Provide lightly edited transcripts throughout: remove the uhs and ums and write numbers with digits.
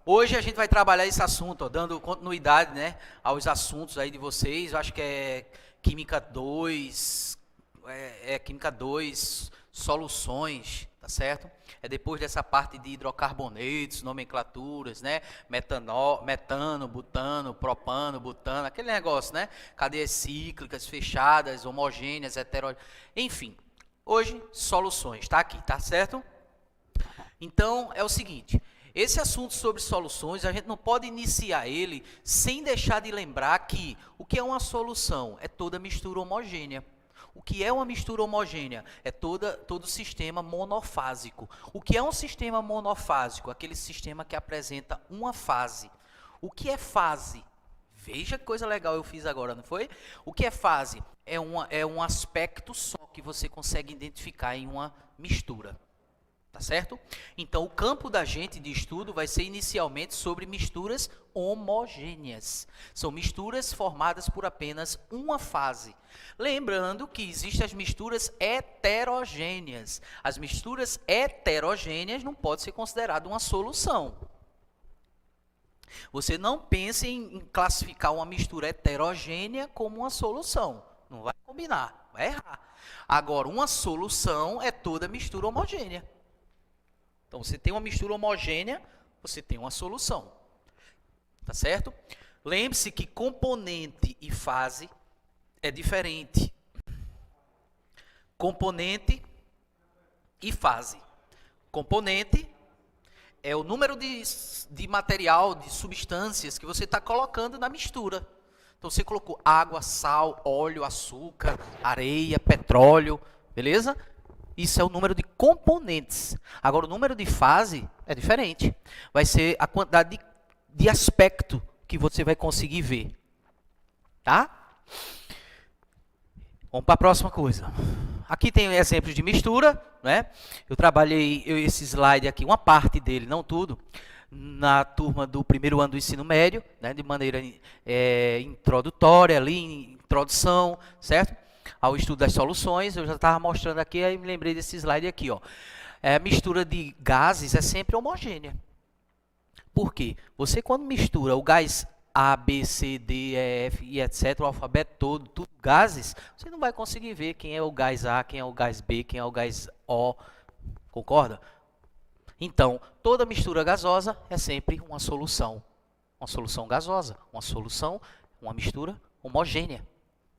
Hoje a gente vai trabalhar esse assunto, ó, dando continuidade, né, aos assuntos aí de vocês. Eu acho que é Química 2, Química 2, soluções, tá certo? É depois dessa parte de hidrocarbonetos, nomenclaturas, né? Metano, butano, propano, butano, aquele negócio, né? Cadeias cíclicas, fechadas, homogêneas, heterogêneas, enfim. Hoje, soluções, tá aqui, tá certo? Então, é o seguinte, esse assunto sobre soluções, a gente não pode iniciar ele sem deixar de lembrar que o que é uma solução? É toda mistura homogênea. O que é uma mistura homogênea? É todo sistema monofásico. O que é um sistema monofásico? Aquele sistema que apresenta uma fase. O que é fase? Veja que coisa legal eu fiz agora, não foi? O que é fase? É um aspecto só que você consegue identificar em uma mistura. Tá certo? Então, o campo da gente de estudo vai ser inicialmente sobre misturas homogêneas. São misturas formadas por apenas uma fase. Lembrando que existem as misturas heterogêneas. As misturas heterogêneas não podem ser consideradas uma solução. Você não pense em classificar uma mistura heterogênea como uma solução. Não vai combinar, vai errar. Agora, uma solução é toda mistura homogênea. Então, você tem uma mistura homogênea, você tem uma solução. Tá certo? Lembre-se que componente e fase é diferente. Componente e fase. Componente é o número de material, de substâncias que você está colocando na mistura. Então, você colocou água, sal, óleo, açúcar, areia, petróleo, beleza? Isso é o número de componentes. Agora, o número de fase é diferente. Vai ser a quantidade de aspecto que você vai conseguir ver. Tá? Vamos para a próxima coisa. Aqui tem exemplos de mistura, né? Eu trabalhei esse slide aqui, uma parte dele, não tudo, na turma do primeiro ano do ensino médio, né? De maneira introdutória, ali, introdução, certo? Ao estudo das soluções, eu já estava mostrando aqui, aí me lembrei desse slide aqui, ó. A mistura de gases é sempre homogênea. Por quê? Você quando mistura o gás A, B, C, D, E, F e etc, o alfabeto todo, tudo gases, você não vai conseguir ver quem é o gás A, quem é o gás B, quem é o gás O, concorda? Então, toda mistura gasosa é sempre uma solução gasosa, uma mistura homogênea.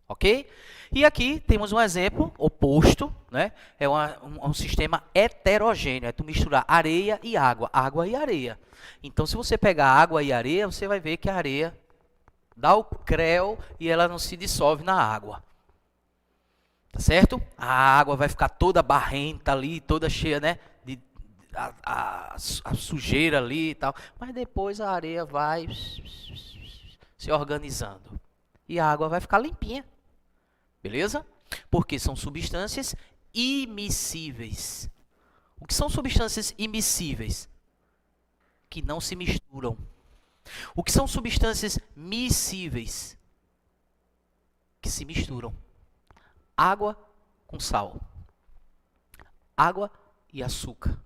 Ok? E aqui temos um exemplo oposto, né? É um sistema heterogêneo, é tu misturar areia e água e areia. Então, se você pegar água e areia, você vai ver que a areia dá o creu e ela não se dissolve na água. Tá certo? A água vai ficar toda barrenta ali, toda cheia, né? A sujeira ali e tal. Mas depois a areia vai se organizando. E a água vai ficar limpinha. Beleza? Porque são substâncias imissíveis. O que são substâncias imissíveis? Que não se misturam. O que são substâncias miscíveis? Que se misturam. Água com sal. Água e açúcar.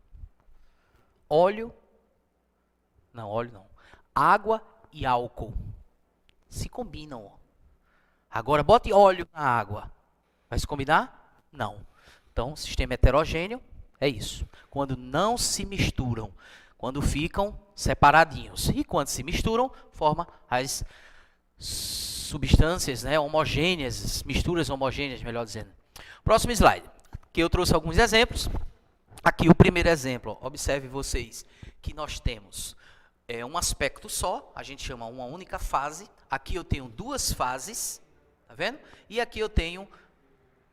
Óleo não. Água e álcool. Se combinam, ó. Agora, bote óleo na água. Vai se combinar? Não. Então, sistema heterogêneo é isso. Quando não se misturam. Quando ficam separadinhos. E quando se misturam, forma as substâncias, né, homogêneas, misturas homogêneas, melhor dizendo. Próximo slide. Aqui eu trouxe alguns exemplos. Aqui o primeiro exemplo. Ó, observe vocês que nós temos um aspecto só. A gente chama uma única fase. Aqui eu tenho duas fases. Tá vendo? E aqui eu tenho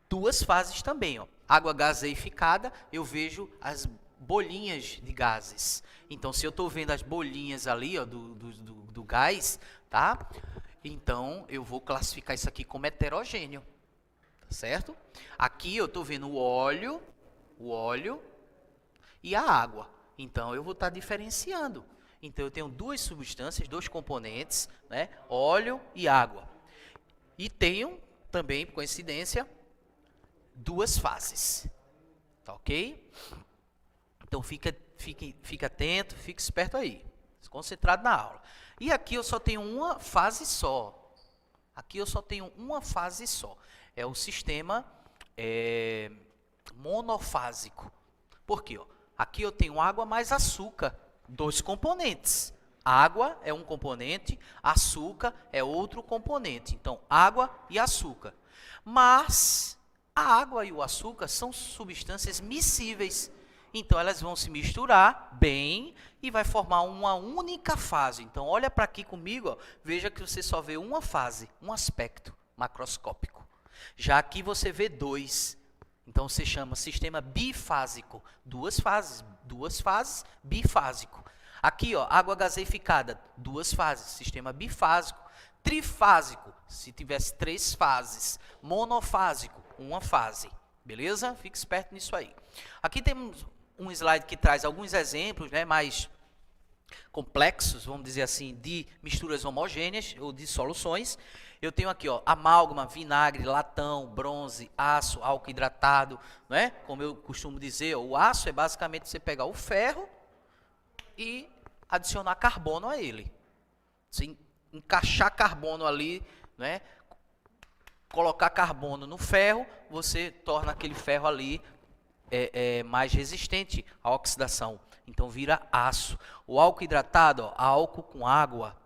duas fases também, ó. Água gaseificada, eu vejo as bolinhas de gases. Então, se eu estou vendo as bolinhas ali, ó, do gás, tá? Então, eu vou classificar isso aqui como heterogêneo. Tá certo? Aqui eu estou vendo o óleo e a água. Então, eu vou estar diferenciando. Então, eu tenho duas substâncias, dois componentes, né? Óleo e água. E tenho também, por coincidência, duas fases. Tá ok? Então, fica atento, fique esperto aí. concentrado na aula. E aqui eu só tenho uma fase só. Aqui eu só tenho uma fase só. É o sistema monofásico. Por quê? Aqui eu tenho água mais açúcar, 2 componentes. Água é um componente, açúcar é outro componente. Então, água e açúcar. Mas a água e o açúcar são substâncias miscíveis. Então, elas vão se misturar bem e vai formar uma única fase. Então, olha para aqui comigo, ó, veja que você só vê uma fase, um aspecto macroscópico. Já aqui você vê 2. Então, se chama sistema bifásico. 2 fases, bifásico. Aqui, ó, água gaseificada, 2 fases, sistema bifásico. Trifásico, se tivesse 3 fases. Monofásico, 1 fase. Beleza? Fique esperto nisso aí. Aqui temos um slide que traz alguns exemplos, né, mais complexos, vamos dizer assim, de misturas homogêneas ou de soluções. Eu tenho aqui, ó, amálgama, vinagre, latão, bronze, aço, álcool hidratado, né? Como eu costumo dizer, o aço é basicamente você pegar o ferro e adicionar carbono a ele. Você encaixar carbono ali, né? Colocar carbono no ferro, você torna aquele ferro ali mais resistente à oxidação. Então vira aço. O álcool hidratado, ó, álcool com água,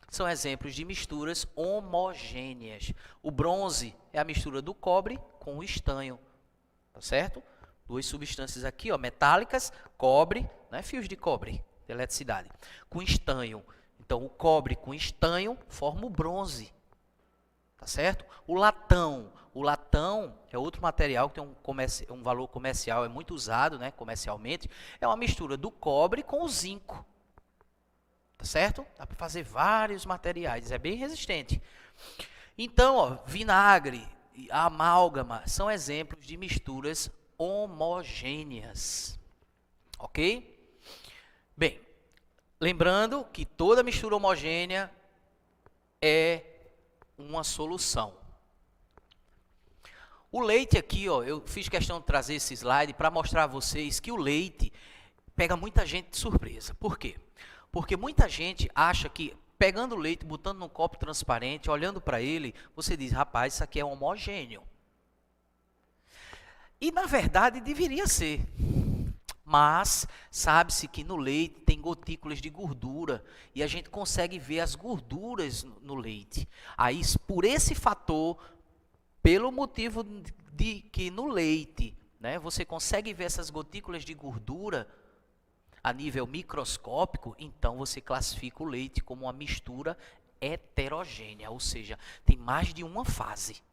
são exemplos de misturas homogêneas. O bronze é a mistura do cobre com o estanho, tá certo? 2 substâncias aqui, ó, metálicas, cobre, né, fios de cobre, de eletricidade, com estanho. Então o cobre com estanho forma o bronze, tá certo? O latão é outro material que tem um valor comercial, é muito usado, né, comercialmente. É uma mistura do cobre com o zinco. Tá certo? Dá para fazer vários materiais, é bem resistente. Então, ó, vinagre, amálgama, são exemplos de misturas homogêneas. Ok? Bem, lembrando que toda mistura homogênea é uma solução. O leite aqui, ó, eu fiz questão de trazer esse slide para mostrar a vocês que o leite pega muita gente de surpresa. Por quê? Porque muita gente acha que pegando o leite, botando num copo transparente, olhando para ele, você diz, rapaz, isso aqui é homogêneo. E na verdade deveria ser. Mas sabe-se que no leite tem gotículas de gordura e a gente consegue ver as gorduras no leite. Aí, por esse fator, pelo motivo de que no leite, né, você consegue ver essas gotículas de gordura a nível microscópico, então você classifica o leite como uma mistura heterogênea, ou seja, tem mais de uma fase.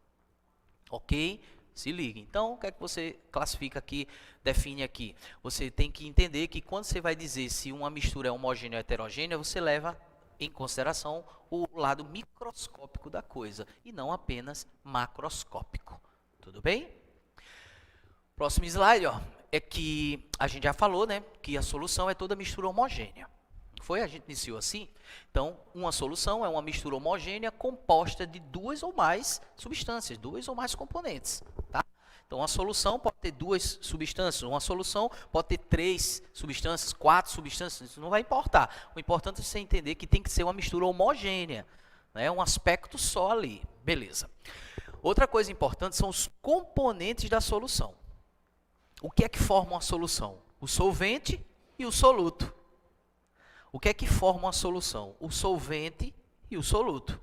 Ok? Se liga. Então, o que é que você classifica aqui, define aqui? Você tem que entender que quando você vai dizer se uma mistura é homogênea ou heterogênea, você leva em consideração o lado microscópico da coisa e não apenas macroscópico. Tudo bem? Próximo slide, ó, é que a gente já falou, né, que a solução é toda mistura homogênea. A gente iniciou assim. Então, uma solução é uma mistura homogênea composta de 2 ou mais substâncias, 2 ou mais componentes, tá? Então, uma solução pode ter 2 substâncias, uma solução pode ter 3 substâncias, 4 substâncias, isso não vai importar. O importante é você entender que tem que ser uma mistura homogênea, né? Um aspecto só ali, beleza. Outra coisa importante são os componentes da solução. O que é que forma uma solução? O solvente e o soluto. O que é que forma uma solução? O solvente e o soluto.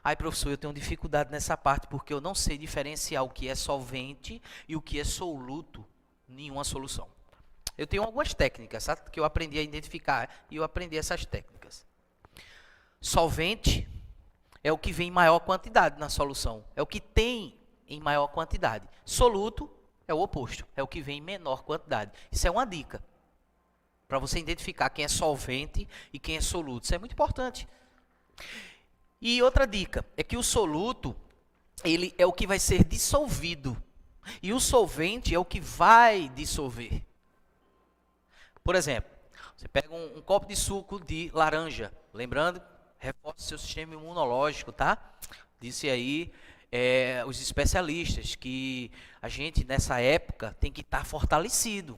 Aí, professor, eu tenho dificuldade nessa parte porque eu não sei diferenciar o que é solvente e o que é soluto em uma solução. Eu tenho algumas técnicas, sabe, que eu aprendi a identificar e eu aprendi essas técnicas. Solvente é o que vem em maior quantidade na solução, é o que tem em maior quantidade. Soluto é o oposto, é o que vem em menor quantidade. Isso é uma dica para você identificar quem é solvente e quem é soluto. Isso é muito importante. E outra dica é que o soluto, ele é o que vai ser dissolvido. E o solvente é o que vai dissolver. Por exemplo, você pega um copo de suco de laranja. Lembrando, reforça seu sistema imunológico, tá? Disse aí os especialistas que a gente, nessa época, tem que estar fortalecido.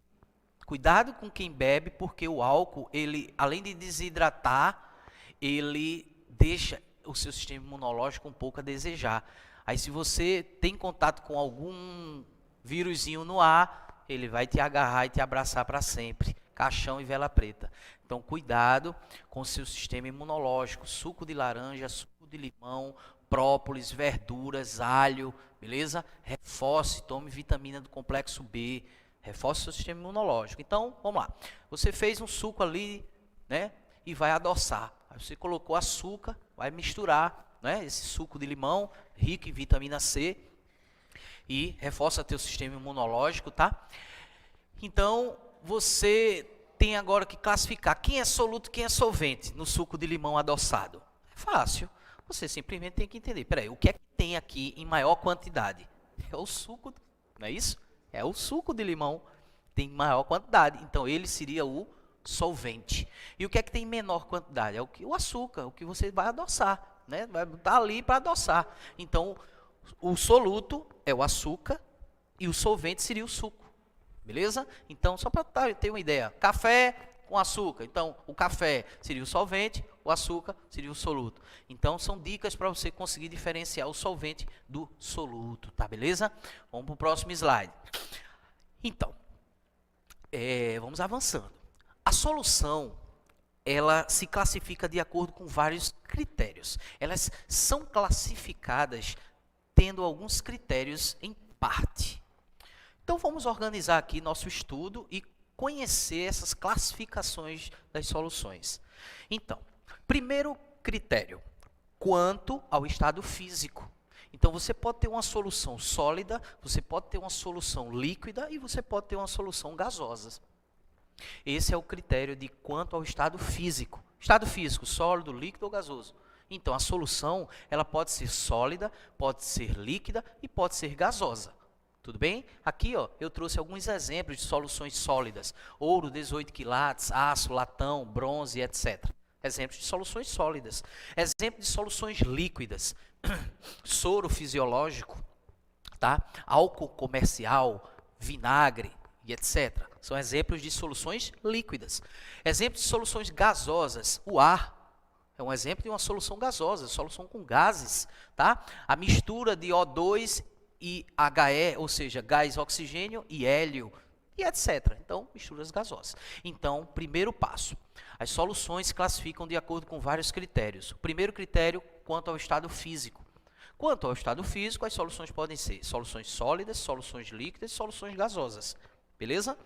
Cuidado com quem bebe, porque o álcool, ele, além de desidratar, ele deixa o seu sistema imunológico um pouco a desejar. Aí se você tem contato com algum vírusinho no ar, ele vai te agarrar e te abraçar para sempre. Caixão e vela preta. Então, cuidado com o seu sistema imunológico. Suco de laranja, suco de limão, própolis, verduras, alho, beleza? Reforce, tome vitamina do complexo B, reforce o seu sistema imunológico. Então, vamos lá. Você fez um suco ali, né? E vai adoçar. Aí você colocou açúcar, vai misturar, né? Esse suco de limão, rico em vitamina C, e reforça teu sistema imunológico, tá? Então, você tem agora que classificar quem é soluto e quem é solvente no suco de limão adoçado. É fácil. Você simplesmente tem que entender. Peraí, o que é que tem aqui em maior quantidade? É o suco, não é isso? É o suco de limão, tem maior quantidade. Então, ele seria o solvente. E o que é que tem em menor quantidade? É o açúcar, o que você vai adoçar, né? Vai botar ali para adoçar. Então, o soluto é o açúcar e o solvente seria o suco. Beleza? Então, só para ter uma ideia. Café com açúcar. Então, o café seria o solvente, o açúcar seria o soluto. Então, são dicas para você conseguir diferenciar o solvente do soluto, tá? Beleza? Vamos para o próximo slide. Então, vamos avançando. A solução, ela se classifica de acordo com vários critérios. Elas são classificadas tendo alguns critérios em parte. Então, vamos organizar aqui nosso estudo e conhecer essas classificações das soluções. Então, primeiro critério, quanto ao estado físico. Então, você pode ter uma solução sólida, você pode ter uma solução líquida e você pode ter uma solução gasosa. Esse é o critério de quanto ao estado físico. Estado físico, sólido, líquido ou gasoso. Então, a solução, ela pode ser sólida, pode ser líquida e pode ser gasosa. Tudo bem? Aqui, ó, eu trouxe alguns exemplos de soluções sólidas. Ouro, 18 quilates, aço, latão, bronze, etc. Exemplos de soluções sólidas. Exemplo de soluções líquidas. Soro fisiológico, tá? Álcool comercial, vinagre e etc. São exemplos de soluções líquidas. Exemplos de soluções gasosas. O ar é um exemplo de uma solução gasosa, solução com gases, tá? A mistura de O2 e HE, ou seja, gás oxigênio e hélio, e etc. Então, misturas gasosas. Então, primeiro passo. As soluções se classificam de acordo com vários critérios. O primeiro critério, quanto ao estado físico. Quanto ao estado físico, as soluções podem ser soluções sólidas, soluções líquidas e soluções gasosas. Beleza?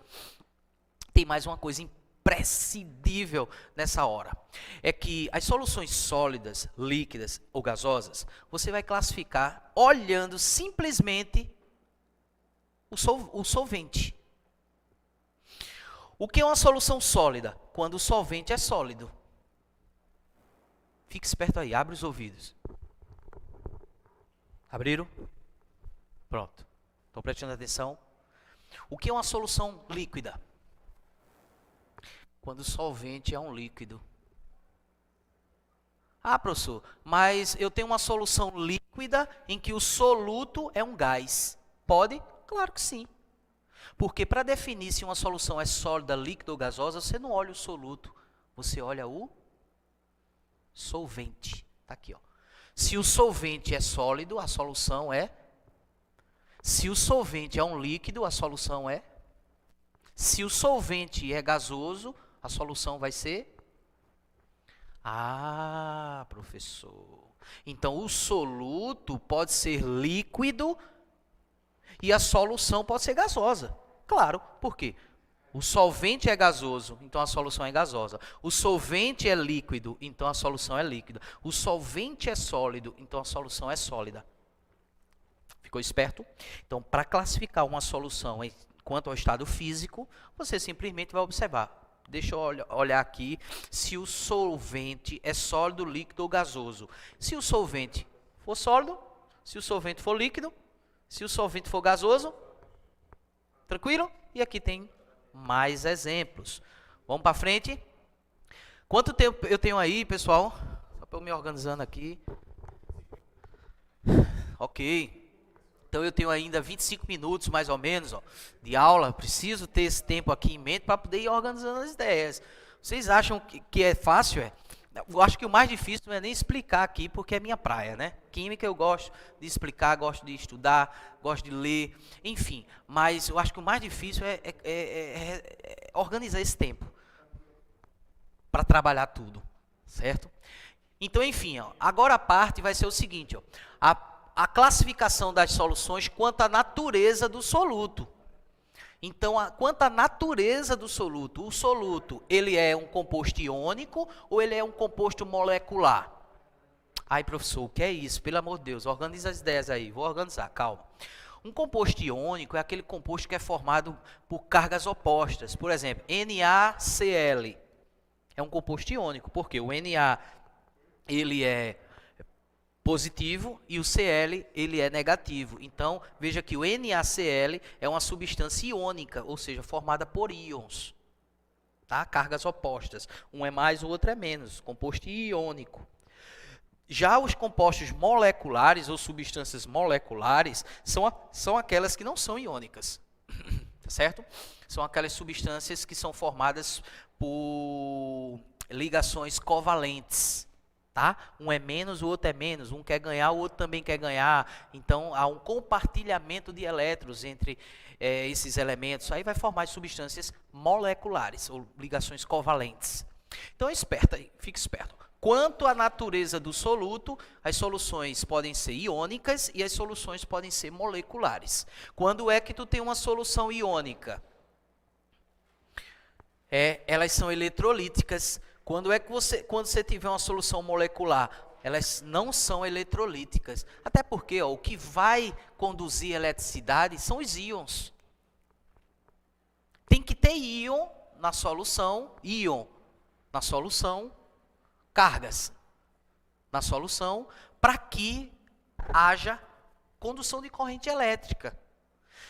Tem mais uma coisa imprescindível nessa hora. É que as soluções sólidas, líquidas ou gasosas, você vai classificar olhando simplesmente o solvente. O que é uma solução sólida? Quando o solvente é sólido. Fique esperto aí, abre os ouvidos. Abriram? Pronto. Estão prestando atenção? O que é uma solução líquida? Quando o solvente é um líquido. Ah, professor, mas eu tenho uma solução líquida em que o soluto é um gás. Pode? Claro que sim. Porque para definir se uma solução é sólida, líquida ou gasosa, você não olha o soluto, você olha o solvente. Está aqui, ó. Se o solvente é sólido, a solução é. Se o solvente é um líquido, a solução é. Se o solvente é gasoso, a solução vai ser. Ah, professor. Então, o soluto pode ser líquido e a solução pode ser gasosa. Claro, por quê? O solvente é gasoso, então a solução é gasosa. O solvente é líquido, então a solução é líquida. O solvente é sólido, então a solução é sólida. Ficou esperto? Então, para classificar uma solução quanto ao estado físico, você simplesmente vai observar. Deixa eu olhar aqui se o solvente é sólido, líquido ou gasoso. Se o solvente for sólido, se o solvente for líquido, se o solvente for gasoso, tranquilo? E aqui tem mais exemplos. Vamos para frente? Quanto tempo eu tenho aí, pessoal? Só para eu me organizando aqui. Ok. Então eu tenho ainda 25 minutos mais ou menos de aula, preciso ter esse tempo aqui em mente para poder ir organizando as ideias. Vocês acham que é fácil? Eu acho que o mais difícil não é nem explicar aqui, porque é minha praia, né? Química eu gosto de explicar, gosto de estudar, gosto de ler, enfim. Mas eu acho que o mais difícil é organizar esse tempo para trabalhar tudo, certo? Então, enfim, agora a parte vai ser o seguinte, a classificação das soluções quanto à natureza do soluto. Então, quanto à natureza do soluto, o soluto, ele é um composto iônico ou ele é um composto molecular? Ai, professor, o que é isso? Pelo amor de Deus, organiza as ideias aí, vou organizar, calma. Um composto iônico é aquele composto que é formado por cargas opostas. Por exemplo, NaCl é um composto iônico, porque o Na ele é positivo e o Cl ele é negativo. Então, veja que o NaCl é uma substância iônica, ou seja, formada por íons, tá? Cargas opostas. Um é mais, o outro é menos, composto iônico. Já os compostos moleculares ou substâncias moleculares são aquelas que não são iônicas, tá certo? São aquelas substâncias que são formadas por ligações covalentes. Tá? Um é menos, o outro é menos. Um quer ganhar, o outro também quer ganhar. Então, há um compartilhamento de elétrons entre esses elementos. Aí vai formar as substâncias moleculares, ou ligações covalentes. Então, fique esperto. Quanto à natureza do soluto, as soluções podem ser iônicas e as soluções podem ser moleculares. Quando é que tu tem uma solução iônica? Elas são eletrolíticas. Quando você tiver uma solução molecular, elas não são eletrolíticas. Até porque o que vai conduzir eletricidade são os íons. Tem que ter íon na solução, cargas na solução, para que haja condução de corrente elétrica.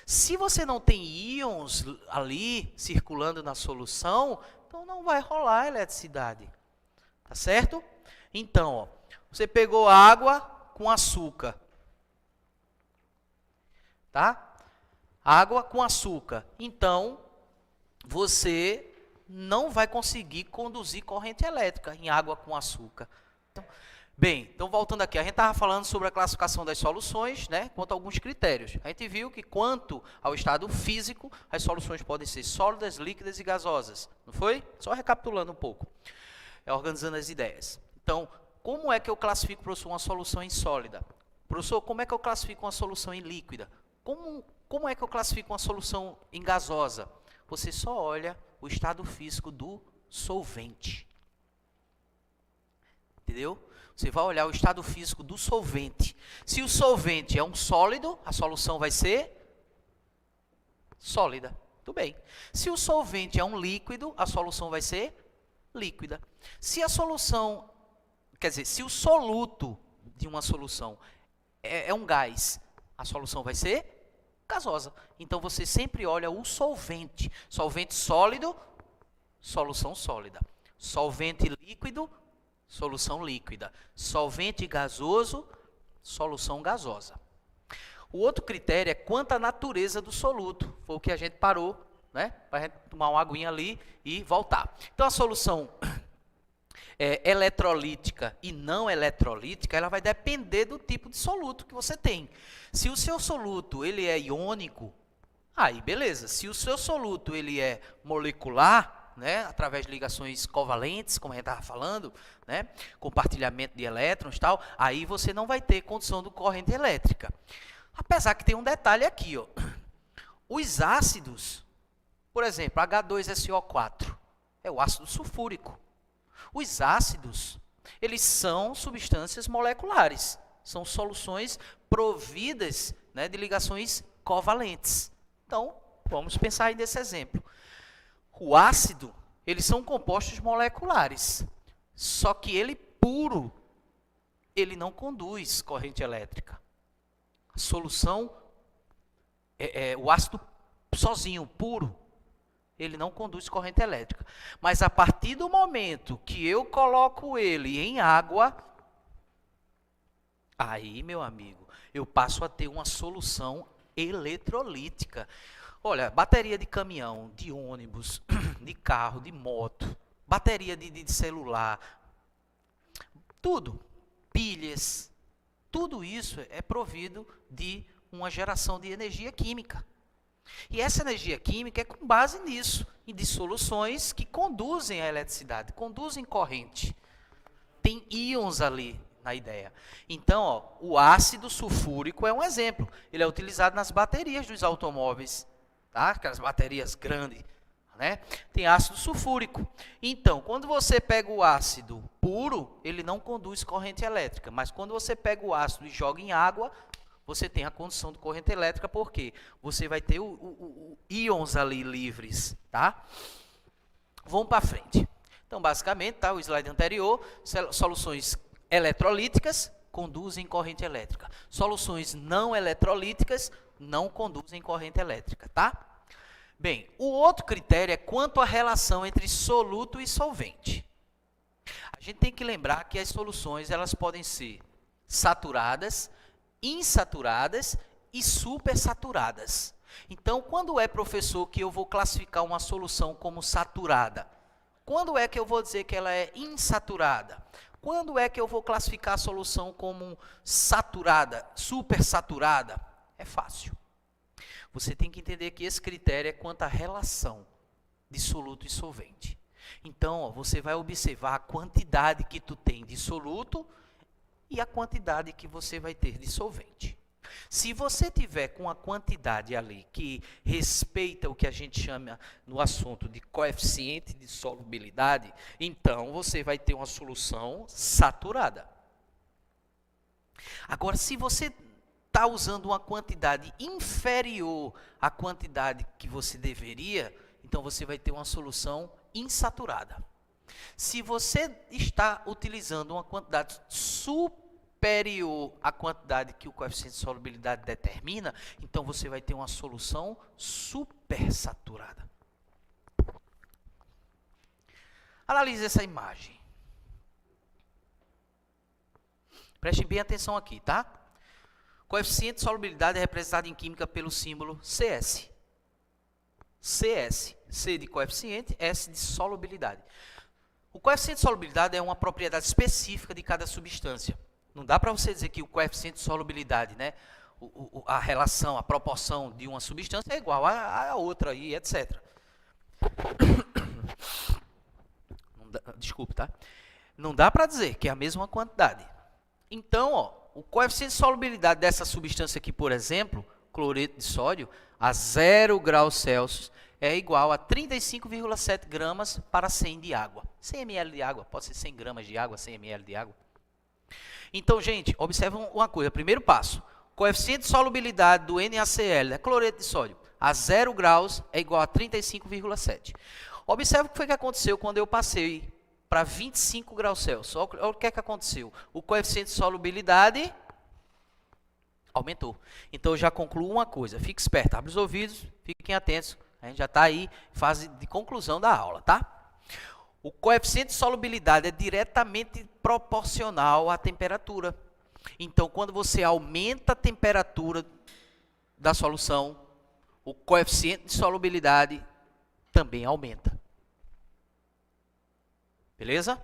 Se você não tem íons ali circulando na solução, então não vai rolar eletricidade, tá certo? Então, você pegou água com açúcar, tá? Água com açúcar. Então, você não vai conseguir conduzir corrente elétrica em água com açúcar. Então voltando aqui, a gente estava falando sobre a classificação das soluções, né, quanto a alguns critérios. A gente viu que quanto ao estado físico, as soluções podem ser sólidas, líquidas e gasosas. Não foi? Só recapitulando um pouco, organizando as ideias. Então, como é que eu classifico, professor, uma solução em sólida? Professor, como é que eu classifico uma solução em líquida? Como é que eu classifico uma solução em gasosa? Você só olha o estado físico do solvente. Entendeu? Você vai olhar o estado físico do solvente. Se o solvente é um sólido, a solução vai ser sólida. Tudo bem. Se o solvente é um líquido, a solução vai ser líquida. Se a solução, se o soluto de uma solução é um gás, a solução vai ser gasosa. Então, você sempre olha o solvente. Solvente sólido, solução sólida. Solvente líquido, solução líquida. Solvente gasoso, solução gasosa. O outro critério é quanto à natureza do soluto. Foi o que a gente parou, né? Para a gente tomar uma aguinha ali e voltar. Então, a solução eletrolítica e não eletrolítica, ela vai depender do tipo de soluto que você tem. Se o seu soluto ele é iônico, aí beleza. Se o seu soluto ele é molecular, né, através de ligações covalentes, como a gente estava falando, né, compartilhamento de elétrons e tal, aí você não vai ter condução de corrente elétrica. Apesar que tem um detalhe aqui, ó. Os ácidos, por exemplo, H2SO4, é o ácido sulfúrico. Os ácidos, eles são substâncias moleculares, são soluções providas, né, de ligações covalentes. Então, vamos pensar aí nesse exemplo. O ácido, eles são compostos moleculares, só que ele puro, ele não conduz corrente elétrica. A solução, o ácido sozinho, puro, ele não conduz corrente elétrica. Mas a partir do momento que eu coloco ele em água, Aí, meu amigo, eu passo a ter uma solução eletrolítica. Olha, bateria de caminhão, de ônibus, de carro, de moto, bateria de celular, tudo, pilhas, tudo isso é provido de uma geração de energia química. E essa energia química é com base nisso, em dissoluções que conduzem a eletricidade, conduzem corrente. Tem íons ali na ideia. Então, ó, o ácido sulfúrico é um exemplo. Ele é utilizado nas baterias dos automóveis, tá? Aquelas baterias grandes, né? Tem ácido sulfúrico. Então, quando você pega o ácido puro, ele não conduz corrente elétrica. Mas quando você pega o ácido e joga em água, você tem a condução de corrente elétrica, porque você vai ter íons ali livres, tá? Vamos para frente. Então, basicamente, tá, o slide anterior, soluções eletrolíticas conduzem corrente elétrica. Soluções não eletrolíticas não conduzem corrente elétrica, tá? Bem, o outro critério é quanto à relação entre soluto e solvente. A gente tem que lembrar que as soluções elas podem ser saturadas, insaturadas e supersaturadas. Então, quando é, professor, que eu vou classificar uma solução como saturada? Quando é que eu vou dizer que ela é insaturada? Quando é que eu vou classificar a solução como saturada, supersaturada? É fácil. Você tem que entender que esse critério é quanto à relação de soluto e solvente. Então, ó, você vai observar a quantidade que tu tem de soluto e a quantidade que você vai ter de solvente. Se você tiver com a quantidade ali que respeita o que a gente chama no assunto de coeficiente de solubilidade, então você vai ter uma solução saturada. Agora, se você está usando uma quantidade inferior à quantidade que você deveria, então você vai ter uma solução insaturada. Se você está utilizando uma quantidade superior à quantidade que o coeficiente de solubilidade determina, então você vai ter uma solução supersaturada. Analise essa imagem. Preste bem atenção aqui, tá? Coeficiente de solubilidade é representado em química pelo símbolo CS. CS, C de coeficiente, S de solubilidade. O coeficiente de solubilidade é uma propriedade específica de cada substância. Não dá para você dizer que o coeficiente de solubilidade, né, a relação, a proporção de uma substância é igual a outra, e etc. Desculpe, tá? Não dá para dizer que é a mesma quantidade. Então, ó, o coeficiente de solubilidade dessa substância aqui, por exemplo, cloreto de sódio, a 0 graus Celsius, é igual a 35,7 gramas para 100 de água. 100 ml de água, pode ser 100 gramas de água, 100 ml de água. Então, gente, observe uma coisa. Primeiro passo, coeficiente de solubilidade do NaCl, né, cloreto de sódio, a 0 graus é igual a 35,7. Observe o que foi que aconteceu quando eu passei para 25 graus Celsius. Olha o que é que aconteceu. O coeficiente de solubilidade aumentou. Então, eu já concluo uma coisa. Fique esperto, abre os ouvidos, fiquem atentos. A gente já está aí em fase de conclusão da aula, tá? O coeficiente de solubilidade é diretamente proporcional à temperatura. Então, quando você aumenta a temperatura da solução, o coeficiente de solubilidade também aumenta. Beleza?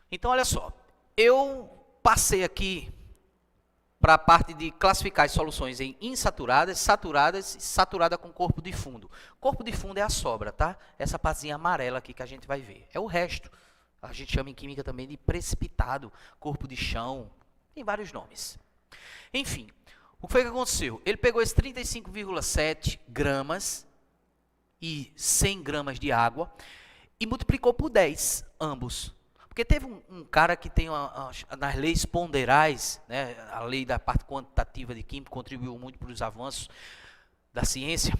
Então, olha só. Eu passei aqui para a parte de classificar as soluções em insaturadas, saturadas e saturada com corpo de fundo. Corpo de fundo é a sobra, tá? Essa partezinha amarela aqui que a gente vai ver. É o resto. A gente chama em química também de precipitado, corpo de chão, tem vários nomes. Enfim, o que foi que aconteceu? Ele pegou esses 35,7 gramas e 100 gramas de água e multiplicou por 10, ambos. Porque teve um cara que tem nas leis ponderais, né, a lei da parte quantitativa de química contribuiu muito para os avanços da ciência,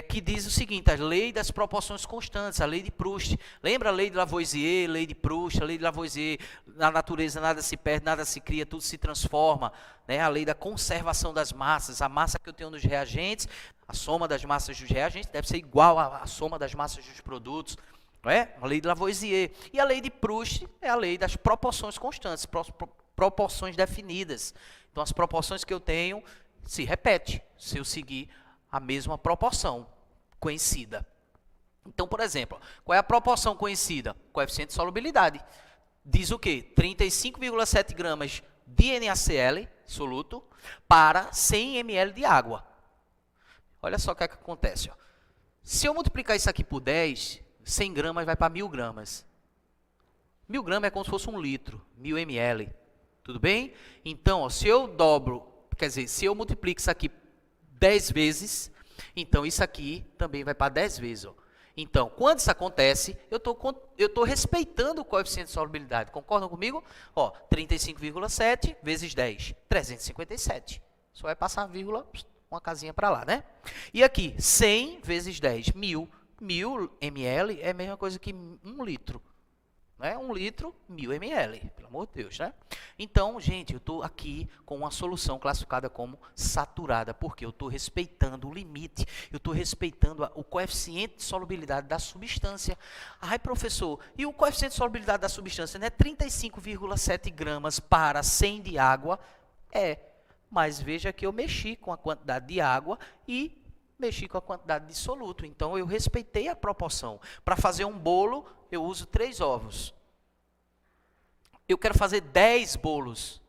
que diz o seguinte, a lei das proporções constantes, a lei de Proust. Lembra a lei de Lavoisier, lei de Proust, a lei de Lavoisier, na natureza nada se perde, nada se cria, tudo se transforma. Né? A lei da conservação das massas, a massa que eu tenho nos reagentes, a soma das massas dos reagentes deve ser igual à soma das massas dos produtos. Não é? A lei de Lavoisier. E a lei de Proust é a lei das proporções constantes. proporções definidas. Então, as proporções que eu tenho se repetem se eu seguir a mesma proporção conhecida. Então, por exemplo, qual é a proporção conhecida? Coeficiente de solubilidade. Diz o quê? 35,7 gramas de NaCl soluto para 100 ml de água. Olha só o que acontece. Ó. Se eu multiplicar isso aqui por 10, 100 gramas vai para 1.000 gramas. 1.000 gramas é como se fosse 1 litro, 1.000 ml. Tudo bem? Então, ó, se eu dobro, quer dizer, se eu multiplico isso aqui 10 vezes, então isso aqui também vai para 10 vezes. Ó. Então, quando isso acontece, eu estou respeitando o coeficiente de solubilidade. Concordam comigo? Ó, 35,7 vezes 10, 357. Só vai passar vírgula, uma casinha para lá, né? E aqui, 100 vezes 10, 1.000. 1.000 ml é a mesma coisa que 1 litro. Né? 1 litro, 1.000 ml, pelo amor de Deus, né? Então, gente, eu estou aqui com uma solução classificada como saturada, porque eu estou respeitando o limite, eu estou respeitando o coeficiente de solubilidade da substância. Ai, professor, e o coeficiente de solubilidade da substância não é 35,7 gramas para 100 de água? É, mas veja que eu mexi com a quantidade de água e mexi com a quantidade de soluto. Então, eu respeitei a proporção. Para fazer um bolo, eu uso 3 ovos. Eu quero fazer 10 bolos.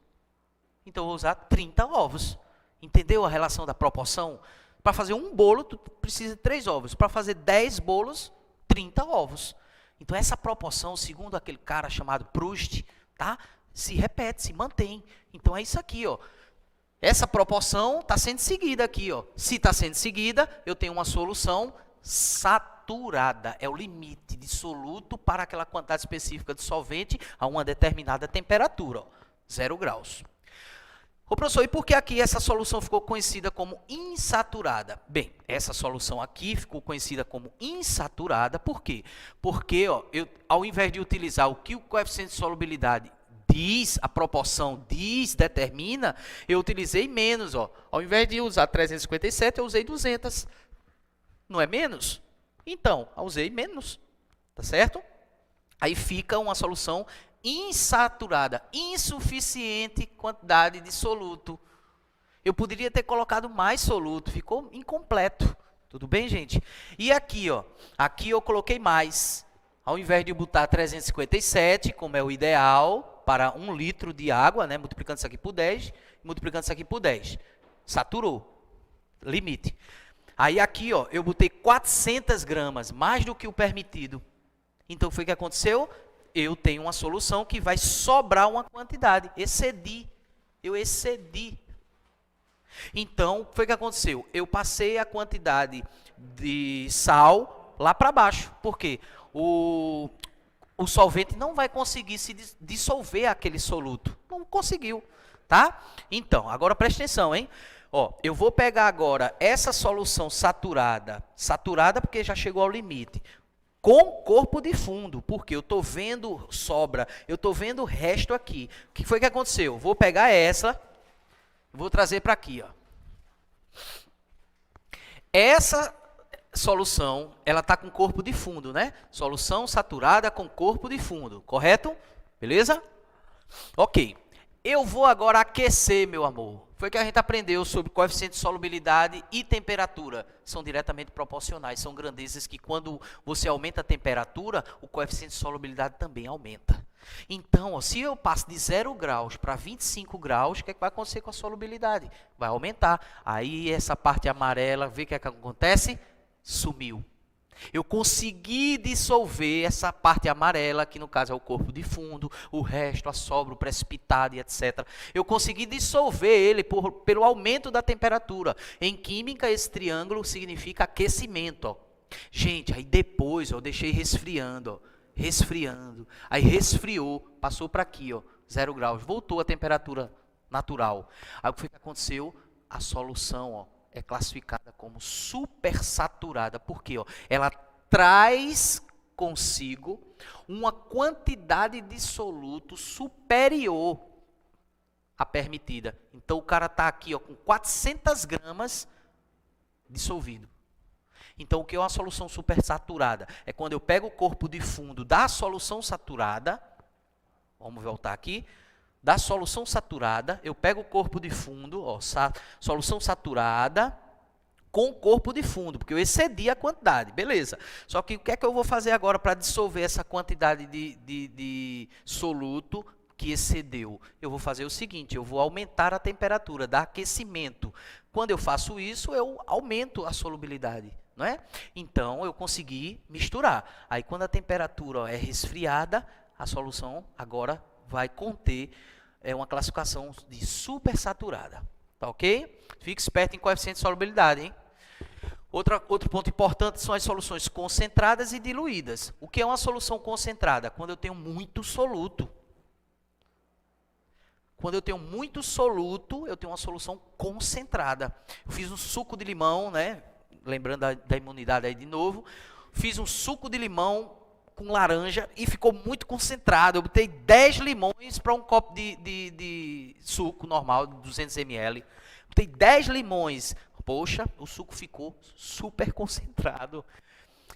Então, eu vou usar 30 ovos. Entendeu a relação da proporção? Para fazer um bolo, tu precisa de 3 ovos. Para fazer 10 bolos, 30 ovos. Então, essa proporção, segundo aquele cara chamado Proust, tá? Se repete, se mantém. Então, é isso aqui, ó. Essa proporção está sendo seguida aqui, ó. Se está sendo seguida, eu tenho uma solução saturada. É o limite de soluto para aquela quantidade específica de solvente a uma determinada temperatura, ó, 0 graus. Ô, professor, e por que aqui essa solução ficou conhecida como insaturada? Bem, essa solução aqui ficou conhecida como insaturada, por quê? Porque, ó, ao invés de utilizar o que o coeficiente de solubilidade diz, a proporção diz, determina, eu utilizei menos, ó. Ao invés de usar 357, eu usei 200. Não é menos? Então, eu usei menos, tá certo? Aí fica uma solução insaturada, insuficiente quantidade de soluto. Eu poderia ter colocado mais soluto, ficou incompleto. Tudo bem, gente? E aqui, ó, aqui eu coloquei mais. Ao invés de botar 357, como é o ideal, para 1 litro de água, né, multiplicando isso aqui por 10, multiplicando isso aqui por 10. Saturou. Limite. Aí aqui, ó, eu botei 400 gramas, mais do que o permitido. Então, foi o que aconteceu? Eu tenho uma solução que vai sobrar uma quantidade. Excedi. Eu excedi. Então, foi o que aconteceu? Eu passei a quantidade de sal lá para baixo. Por quê? O solvente não vai conseguir se dissolver aquele soluto. Não conseguiu, tá? Então, agora preste atenção, hein? Ó, eu vou pegar agora essa solução saturada, porque já chegou ao limite, com corpo de fundo, porque eu estou vendo sobra, eu estou vendo o resto aqui. O que foi que aconteceu? Vou pegar essa, vou trazer para aqui, ó. Essa solução, ela está com corpo de fundo, né? Solução saturada com corpo de fundo, correto? Beleza? Ok. Eu vou agora aquecer, meu amor. Foi que a gente aprendeu sobre coeficiente de solubilidade e temperatura. São diretamente proporcionais, são grandezas que quando você aumenta a temperatura, o coeficiente de solubilidade também aumenta. Então, ó, se eu passo de 0 graus para 25 graus, o que, é que vai acontecer com a solubilidade? Vai aumentar. Aí essa parte amarela, vê o que, é que acontece? Sumiu. Eu consegui dissolver essa parte amarela, que no caso é o corpo de fundo, o resto, a sobra, o precipitado e etc. Eu consegui dissolver ele pelo aumento da temperatura. Em química, esse triângulo significa aquecimento. Ó. Gente, aí depois eu deixei resfriando, ó, resfriando. Aí resfriou, passou para aqui, ó, 0 graus, voltou a temperatura natural. Aí o que foi que aconteceu? A solução, ó, é classificada como supersaturada, porque ó, ela traz consigo uma quantidade de soluto superior à permitida. Então, o cara está aqui ó, com 400 gramas dissolvido. Então, o que é uma solução supersaturada? É quando eu pego o corpo de fundo da solução saturada, vamos voltar aqui, da solução saturada, eu pego o corpo de fundo, ó, solução saturada com corpo de fundo, porque eu excedi a quantidade, beleza. Só que o que é que eu vou fazer agora para dissolver essa quantidade de soluto que excedeu? Eu vou fazer o seguinte, eu vou aumentar a temperatura, dar aquecimento. Quando eu faço isso, eu aumento a solubilidade, não é? Então, eu consegui misturar. Aí, quando a temperatura é resfriada, a solução agora vai conter uma classificação de supersaturada. Tá ok? Fique esperto em coeficiente de solubilidade, hein? Outro ponto importante são as soluções concentradas e diluídas. O que é uma solução concentrada? Quando eu tenho muito soluto. Quando eu tenho muito soluto, eu tenho uma solução concentrada. Eu fiz um suco de limão, né? Lembrando da imunidade aí de novo. Fiz um suco de limão com laranja e ficou muito concentrado. Eu botei 10 limões para um copo de suco normal, de 200 ml. Botei 10 limões. Poxa, o suco ficou super concentrado.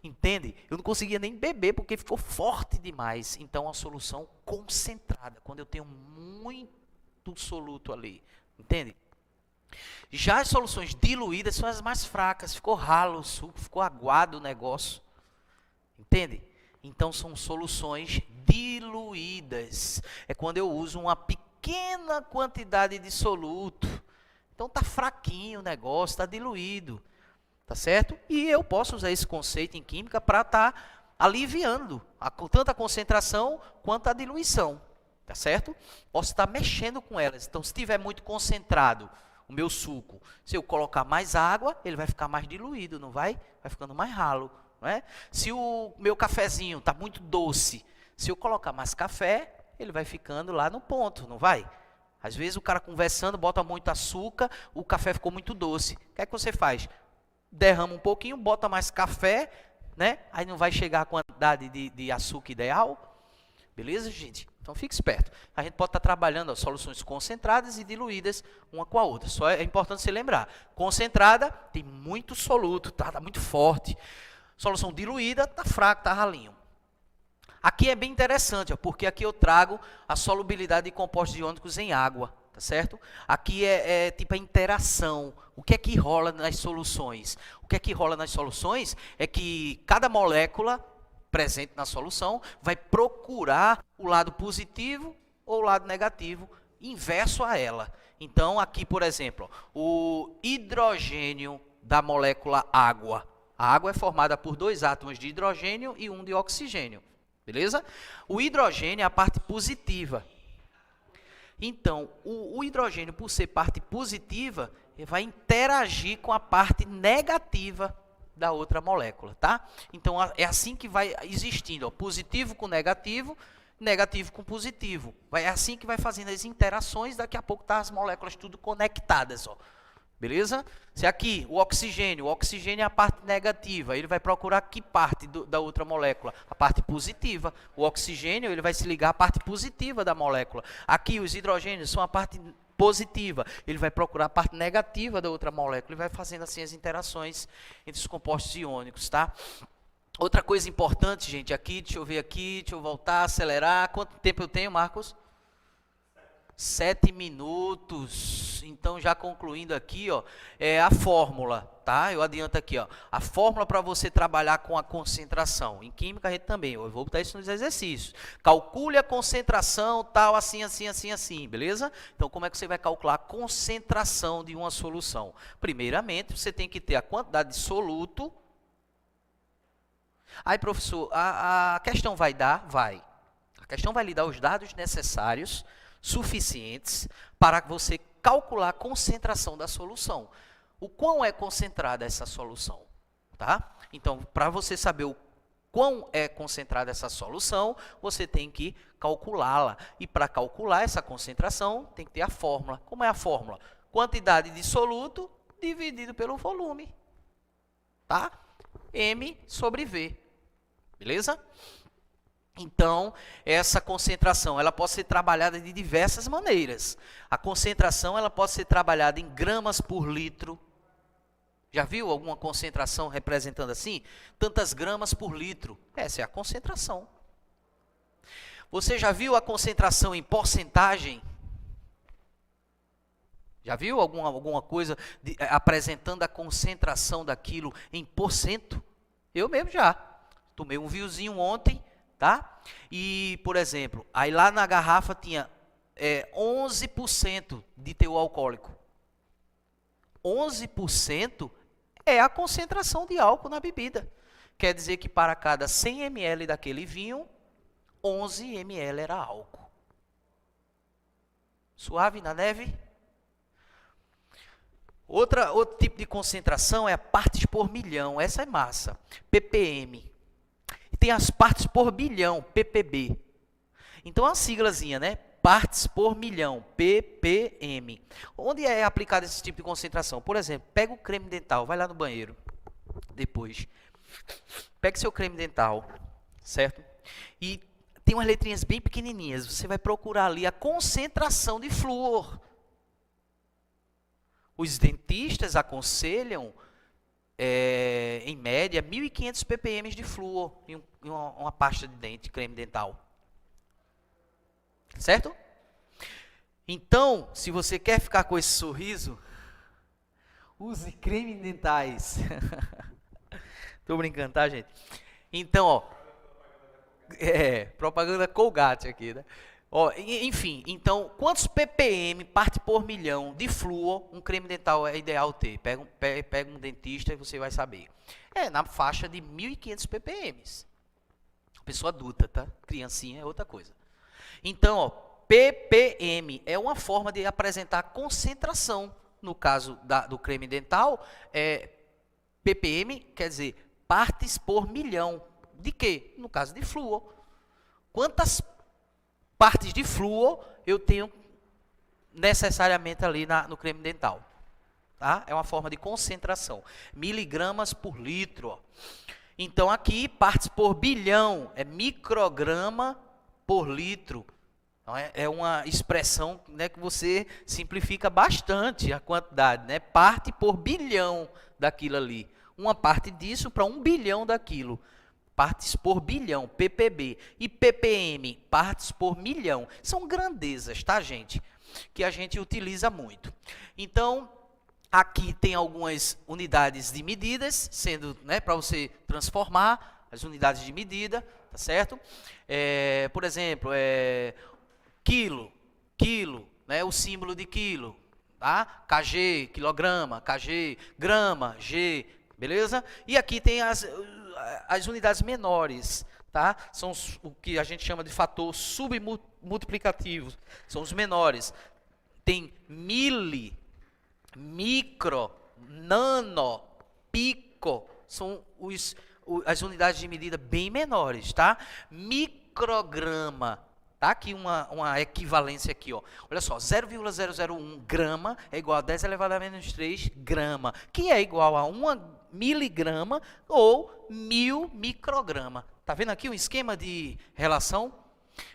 Entende? Eu não conseguia nem beber porque ficou forte demais. Então, a solução concentrada, quando eu tenho muito soluto ali. Entende? Já as soluções diluídas são as mais fracas. Ficou ralo o suco, ficou aguado o negócio. Entende? Então, são soluções diluídas. É quando eu uso uma pequena quantidade de soluto. Então, está fraquinho o negócio, está diluído. Tá certo? E eu posso usar esse conceito em química para estar aliviando tanto a concentração quanto a diluição. Tá certo? Posso estar mexendo com elas. Então, se estiver muito concentrado o meu suco, se eu colocar mais água, ele vai ficar mais diluído, não vai? Vai ficando mais ralo. Não é? Se o meu cafezinho está muito doce, se eu colocar mais café, ele vai ficando lá no ponto, não vai? Às vezes o cara conversando, bota muito açúcar, o café ficou muito doce. O que é que você faz? Derrama um pouquinho, bota mais café, né? Aí não vai chegar a quantidade de açúcar ideal. Beleza, gente? Então fique esperto. A gente pode estar trabalhando soluções concentradas e diluídas uma com a outra. Só é importante você lembrar. Concentrada tem muito soluto, tá muito forte. Solução diluída está fraco, está ralinho. Aqui é bem interessante, ó, porque aqui eu trago a solubilidade de compostos iônicos em água, tá certo? Aqui é tipo a interação. O que é que rola nas soluções? O que é que rola nas soluções é que cada molécula presente na solução vai procurar o lado positivo ou o lado negativo inverso a ela. Então, aqui, por exemplo, o hidrogênio da molécula água. A água é formada por 2 átomos de hidrogênio e 1 de oxigênio. Beleza? O hidrogênio é a parte positiva. Então, o hidrogênio, por ser parte positiva, ele vai interagir com a parte negativa da outra molécula, tá? Então, é assim que vai existindo, ó, positivo com negativo, negativo com positivo. É assim que vai fazendo as interações, daqui a pouco tá as moléculas tudo conectadas, ó. Beleza? Se aqui o oxigênio é a parte negativa, ele vai procurar que parte da outra molécula? A parte positiva. O oxigênio ele vai se ligar à parte positiva da molécula. Aqui os hidrogênios são a parte positiva, ele vai procurar a parte negativa da outra molécula e vai fazendo assim as interações entre os compostos iônicos, tá? Outra coisa importante, gente, aqui, deixa eu ver aqui, deixa eu voltar, acelerar. Quanto tempo eu tenho, Marcos? 7 minutos. Então, já concluindo aqui, ó, é a fórmula, tá? Eu adianto aqui, ó, a fórmula para você trabalhar com a concentração. Em química, a gente também, eu vou botar isso nos exercícios. Calcule a concentração, tal, assim, assim, assim, assim, beleza? Então, como é que você vai calcular a concentração de uma solução? Primeiramente, você tem que ter a quantidade de soluto. Aí, professor, a questão vai dar? Vai. A questão vai lhe dar os dados necessários suficientes para você calcular a concentração da solução. O quão é concentrada essa solução, tá? Então, para você saber o quão é concentrada essa solução, você tem que calculá-la. E para calcular essa concentração, tem que ter a fórmula. Como é a fórmula? Quantidade de soluto dividido pelo volume, tá? M sobre V, beleza? Então, essa concentração, ela pode ser trabalhada de diversas maneiras. A concentração, ela pode ser trabalhada em gramas por litro. Já viu alguma concentração representando assim? Tantas gramas por litro. Essa é a concentração. Você já viu a concentração em porcentagem? Já viu alguma coisa apresentando a concentração daquilo em porcento? Eu mesmo já. Tomei um vinhozinho ontem, tá? E, por exemplo, aí lá na garrafa tinha 11% de teor alcoólico. 11% é a concentração de álcool na bebida. Quer dizer que para cada 100 ml daquele vinho, 11 ml era álcool. Suave na neve? Outro tipo de concentração é a partes por milhão. Essa é massa. ppm. E tem as partes por bilhão, ppb. Então, a siglazinha, né? Partes por milhão, ppm. Onde é aplicado esse tipo de concentração? Por exemplo, pega o creme dental, vai lá no banheiro, depois. Pega seu creme dental, certo? E tem umas letrinhas bem pequenininhas. Você vai procurar ali a concentração de flúor. Os dentistas aconselham, em média, 1.500 ppm de flúor em uma pasta de dente, creme dental. Certo? Então, se você quer ficar com esse sorriso, use creme dentais. Tô brincando, tá, gente? Então, ó, propaganda Colgate aqui, né? Ó, enfim, então, quantos ppm, parte por milhão de flúor, um creme dental é ideal ter? Pega um dentista e você vai saber. Na faixa de 1.500 ppm. Pessoa adulta, tá? Criancinha é outra coisa. Então, ó, ppm é uma forma de apresentar concentração. No caso do creme dental, ppm quer dizer partes por milhão. De quê? No caso de flúor. Quantas partes de flúor eu tenho necessariamente ali no creme dental? Tá? É uma forma de concentração. Miligramas por litro. Ó. Então, aqui, partes por bilhão é micrograma por litro. Então, é uma expressão, né, que você simplifica bastante a quantidade. Né? Parte por bilhão daquilo ali. Uma parte disso para 1 bilhão daquilo. Partes por bilhão, ppb. E ppm, partes por milhão. São grandezas, tá, gente? Que a gente utiliza muito. Então, aqui tem algumas unidades de medidas, sendo, né, para você transformar as unidades de medida, tá certo? Por exemplo, quilo, né, o símbolo de quilo, tá? kg, quilograma, kg, grama, g, beleza? E aqui tem as unidades menores, tá? São o que a gente chama de fator submultiplicativo, são os menores. Tem mili, micro, nano, pico, são as unidades de medida bem menores, tá? Micrograma, tá? Aqui uma equivalência aqui, ó. Olha só, 0,001 grama é igual a 10 elevado a menos 3 grama, que é igual a 1 miligrama ou 1.000 micrograma. Tá vendo aqui um esquema de relação?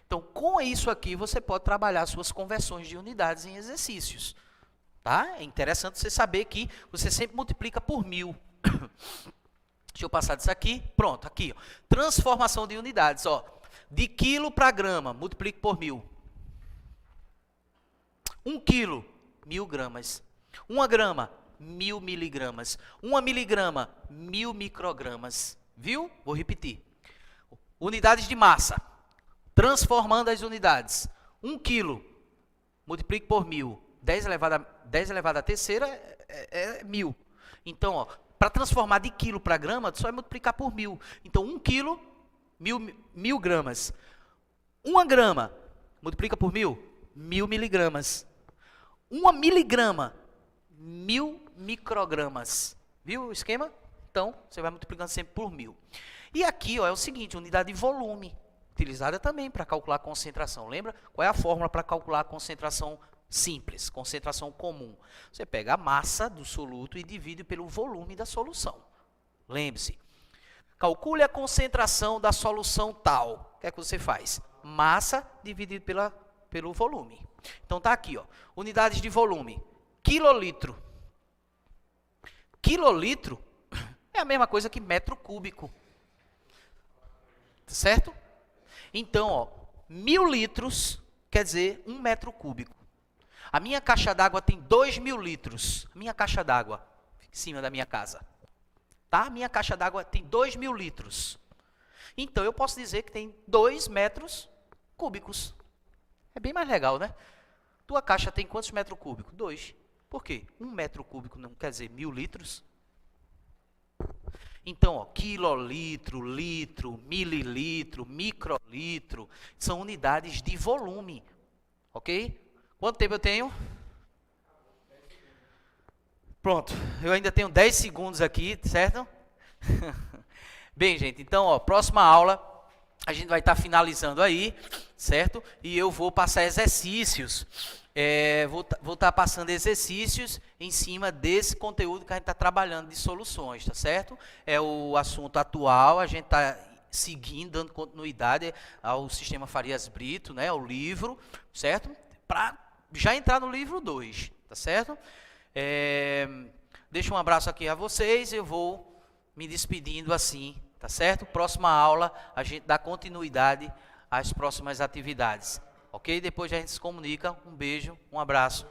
Então, com isso aqui, você pode trabalhar suas conversões de unidades em exercícios. Tá? É interessante você saber que você sempre multiplica por 1.000. Deixa eu passar disso aqui. Pronto, aqui. Ó. Transformação de unidades. Ó. De quilo para grama, multiplique por 1.000. 1 quilo, 1.000 gramas. 1 grama, 1.000 miligramas. 1 miligrama, 1.000 microgramas. Viu? Vou repetir. Unidades de massa. Transformando as unidades. 1 quilo, multiplique por 1.000. 10 elevado à terceira é 1.000. Então, para transformar de quilo para grama, só é multiplicar por 1.000. Então, 1 quilo, 1.000 gramas. 1 grama, multiplica por 1.000, 1.000 miligramas. 1 miligrama, 1.000 microgramas. Viu o esquema? Então, você vai multiplicando sempre por 1.000. E aqui, ó, é o seguinte, unidade de volume, utilizada também para calcular a concentração. Lembra? Qual é a fórmula para calcular a concentração simples, concentração comum? Você pega a massa do soluto e divide pelo volume da solução. Lembre-se, calcule a concentração da solução tal. O que é que você faz? Massa dividido pelo volume. Então, tá aqui, ó, unidades de volume. Quilolitro. Quilolitro é a mesma coisa que metro cúbico. Certo? Então, ó, 1.000 litros quer dizer 1 metro cúbico. A minha caixa d'água tem 2.000 litros. A minha caixa d'água, em cima da minha casa. Tá? A minha caixa d'água tem 2.000 litros. Então, eu posso dizer que tem 2 metros cúbicos. É bem mais legal, né? Tua caixa tem quantos metros cúbicos? 2. Por quê? 1 metro cúbico não quer dizer 1.000 litros? Então, ó, quilolitro, litro, mililitro, microlitro, são unidades de volume, ok? Quanto tempo eu tenho? Pronto, eu ainda tenho 10 segundos aqui, certo? Bem, gente, então, ó, próxima aula, a gente vai estar finalizando aí, certo? E eu vou passar exercícios. Vou estar passando exercícios em cima desse conteúdo que a gente está trabalhando de soluções, tá certo? É o assunto atual, a gente está seguindo, dando continuidade ao sistema Farias Brito, né, ao livro, certo? Para já entrar no livro 2, tá certo? Deixo um abraço aqui a vocês, eu vou me despedindo assim, tá certo? Próxima aula, a gente dá continuidade às próximas atividades. Ok? Depois a gente se comunica. Um beijo, um abraço.